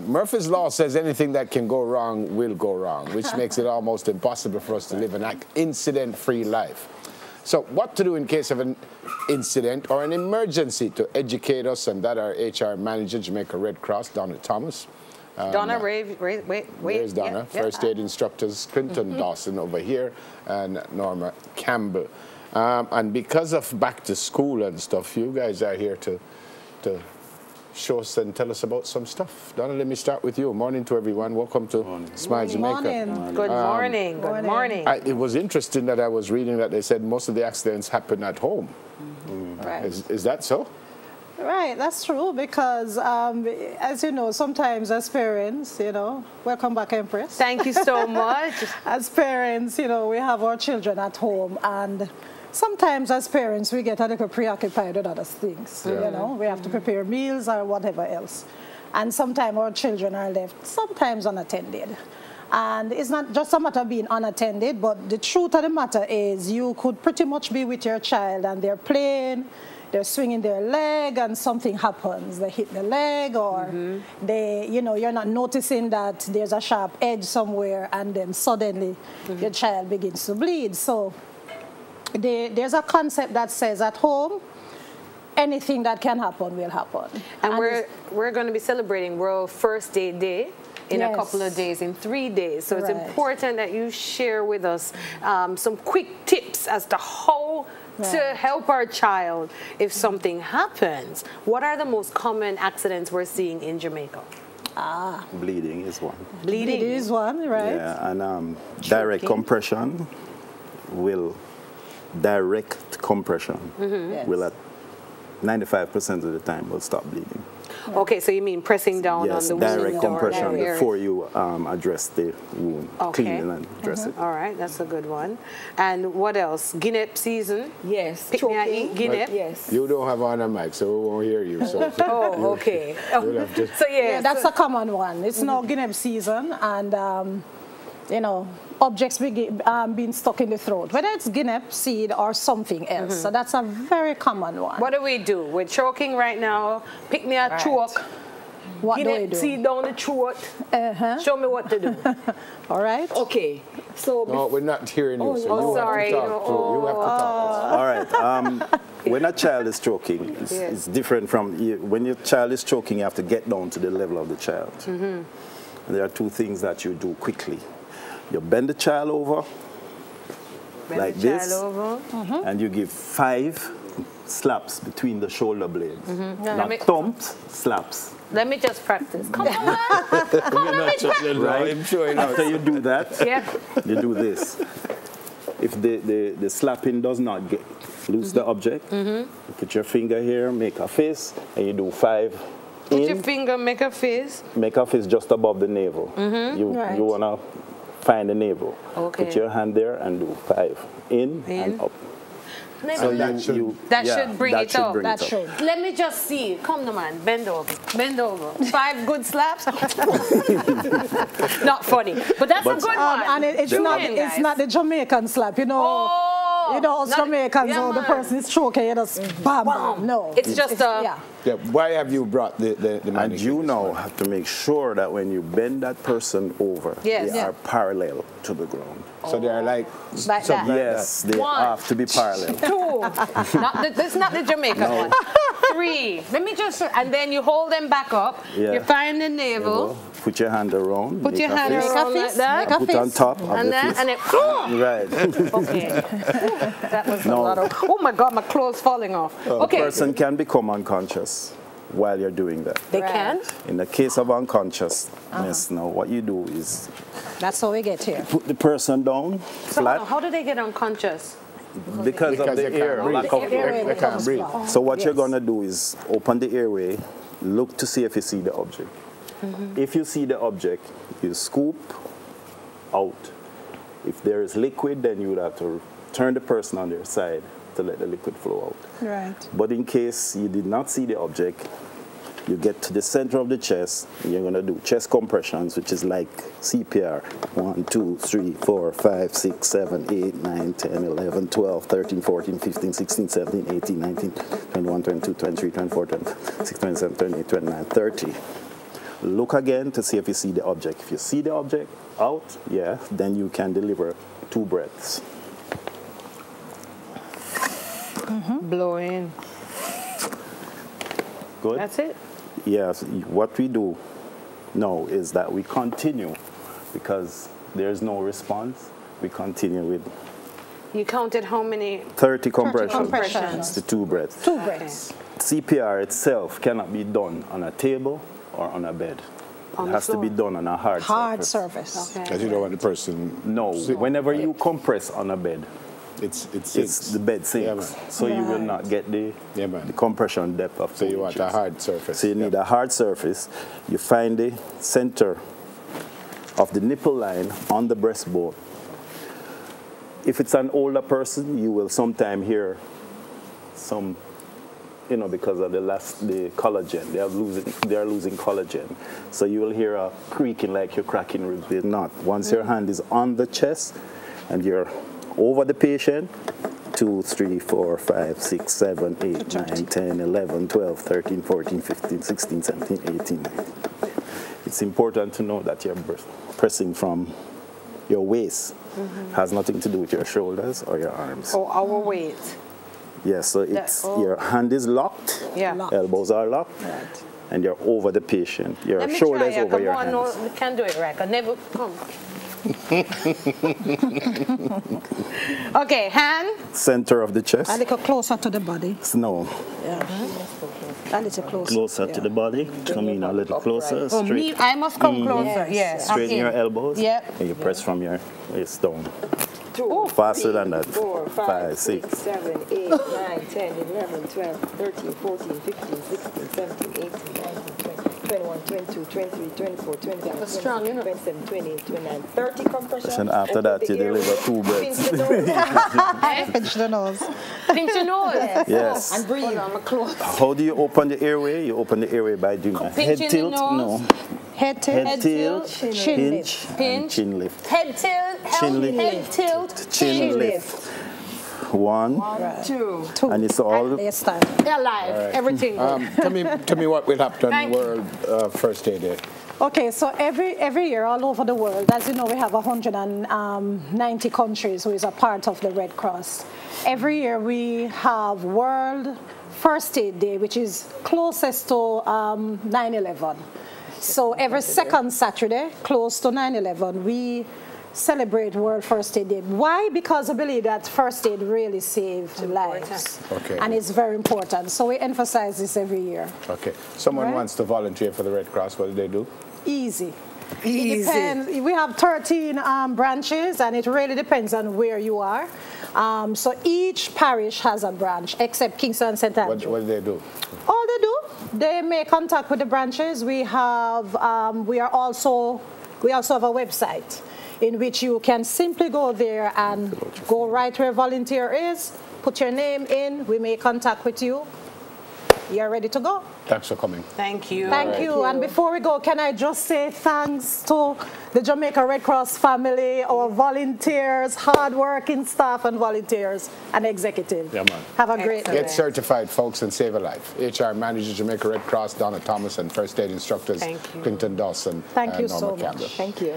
Murphy's Law says anything that can go wrong will go wrong, which makes it almost impossible for us to live an incident-free life. So what to do in case of an incident or an emergency? To educate us, and that our HR manager, Jamaica Red Cross, Donna Thomas. Donna, wait. There's Donna. First aid instructors, Clinton Dawson over here, and Norma Campbell. And because of back to school and stuff, you guys are here to show us and tell us about some stuff. Donna, let me start with you. Morning to everyone. Welcome to Smile Jamaica. Good morning. Good morning. It was interesting that I was reading that they said most of the accidents happen at home. Right. Is that so? Right, that's true, because as you know, sometimes as parents, welcome back, Empress. Thank you so much. As parents, we have our children at home, and sometimes as parents we get a little preoccupied with other things. We have to prepare meals or whatever else, and sometimes our children are left sometimes unattended. And it's not just a matter of being unattended, but the truth of the matter is you could pretty much be with your child and they're playing, they're swinging their leg, and something happens. They hit the leg, or you're not noticing that there's a sharp edge somewhere, and then suddenly your child begins to bleed. So there's a concept that says at home, anything that can happen will happen. And we're going to be celebrating World First Aid Day in a couple of days, in 3 days. So it's important that you share with us some quick tips as to how to help our child if something happens. What are the most common accidents we're seeing in Jamaica? Bleeding is one. Bleeding is one, right? Yeah, and direct compression will at 95% of the time will stop bleeding. Okay, so you mean pressing down on the wound? Direct compression before you address the wound, clean it and address it. All right, that's a good one. And what else? Guinea season? Yes. Pick me and eat Guinea? Yes. You don't have on a mic, so we won't hear you. So okay. So that's a common one. It's now Guinea season, and objects being stuck in the throat, whether it's Guinea seed or something else. So that's a very common one. What do we do? We're choking right now. Pick me a choke. What do we Guinea do? seed down the throat. Show me what to do. All right. Okay. So no, we're not hearing you. So you sorry. Have to talk. You have to talk. All right. When a child is choking, it's different from when your child is choking. You have to get down to the level of the child. And there are two things that you do quickly. You bend the child over like this, and you give 5 slaps between the shoulder blades. Not thumps, slaps. Let me just practice. Come on. Right? After you do that, you do this. If the slapping does not lose the object, you put your finger here, make a fist, and you do 5 Put your finger, make a fist. Make a fist just above the navel. You want to find the navel. Okay. Put your hand there and do 5 in and up. So that should bring it up. Let me just see. Come on, man. Bend over. Bend over. 5 good slaps. Not funny, but that's a good one. And it's not the Jamaican slap, us Jamaicans, the person is choking, you just bam, bam. No, it's just why have you brought the and you now have to make sure that when you bend that person over, they are parallel to the ground. So they are like that. Yes, they have to be parallel. 2. This is not the Jamaican one. 3. Let me just, and then you hold them back up. You find the navel. Put your hand around. Put your hand around like that. Put on top of and the then, fist. and it. Right. Okay. That was a lot of. Oh my God, my clothes falling off. Okay. A person can become unconscious while you're doing that. They can? In the case of unconsciousness, now what you do is... That's how we get here. Put the person down, flat. How do they get unconscious? Because of the air. They can't breathe. So what you're going to do is open the airway, look to see if you see the object. If you see the object, you scoop out. If there is liquid, then you would have to turn the person on their side to let the liquid flow out. Right. But in case you did not see the object, you get to the center of the chest, and you're going to do chest compressions, which is like CPR. 1, 2, 3, 4, 5, 6, 7, 8, 9, 10, 11, 12, 13, 14, 15, 16, 17, 18, 19, 21, 22, 23, 24, 26, 27, 28, 29, 30. Look again to see if you see the object. If you see the object out, yeah, then you can deliver 2 breaths. Blow in. Good? That's it? Yes. What we do now is that we continue because there's no response. We continue with You counted how many? 30 compressions. 30 compressions. To 2 breaths. 2 breaths. CPR itself cannot be done on a table or on a bed. It has to be done on a hard surface. Okay. Because you don't want the person... No, whenever you compress on a bed, it's the bed sinks. Yeah, so you will not get the compression depth of 2 So you inches. want a hard surface. So you need a hard surface. You find the center of the nipple line on the breastbone. If it's an older person, you will sometimes hear some, you know, because of the collagen, they are losing collagen. So you will hear a creaking like you're cracking ribs. They're not. Once your hand is on the chest and you're over the patient, 2, 3, 4, 5, 6, 7, 8, 9, 10, 11, 12, 13, 14, 15, 16, 17, 18. It's important to know that you're pressing from your waist. Has nothing to do with your shoulders or your arms. Oh, our weight. Yes, so it's your hand is locked, elbows are locked, and you're over the patient. Your shoulders over your hands. No, we can't do it right. I never come. Okay, hand. Center of the chest. A little closer to the body. No. Yeah. A little closer. Closer to the body. Come in a little closer. Oh, me, I must come closer. Yes. Straighten your elbows. Yep. And you press from your waist down. 2, faster than that. 4, 5, 6, 7, 8, 9, 10, 11, 12, 13, 14, 15, 16, 17, 18, 19, 20, 21, 22, 23, 24, 25, 26, 27, 28, 29, 30 compressions. And after that, you deliver 2 breaths. Pinch the nose. Pinch your nose. Yes. And breathe. How do you open the airway? You open the airway by doing a head tilt. No. Head tilt. Head tilt. Chin lift. And chin lift. Head tilt. Chin lift. Head tilt. Chin lift. 1, 2. and it's all. They're alive. Everything. Tell me what will happen on World First Aid Day. Okay, so every year all over the world, as you know, we have 190 countries who is a part of the Red Cross. Every year we have World First Aid Day, which is closest to 9/11. So every second Saturday, close to 9/11, we celebrate World First Aid Day. Why? Because I believe that first aid really saves lives. Okay. And it's very important. So we emphasize this every year. Okay. Someone wants to volunteer for the Red Cross. What do they do? Easy. It depends. We have 13 branches, and it really depends on where you are. So each parish has a branch, except Kingston and St. Andrew. What do they do? All they do, they make contact with the branches. We also have a website in which you can simply go there and go right where volunteer is, put your name in, we make contact with you. You're ready to go. Thanks for coming. Thank you. Thank you. And before we go, can I just say thanks to the Jamaica Red Cross family, our volunteers, hard-working staff and volunteers, and executive. Yeah, man. Have a great day. Get certified, folks, and save a life. HR Manager, Jamaica Red Cross, Donna Thomas, and First Aid Instructors, Quinton Dawson and Thank you so Norma Campbell. much. Thank you.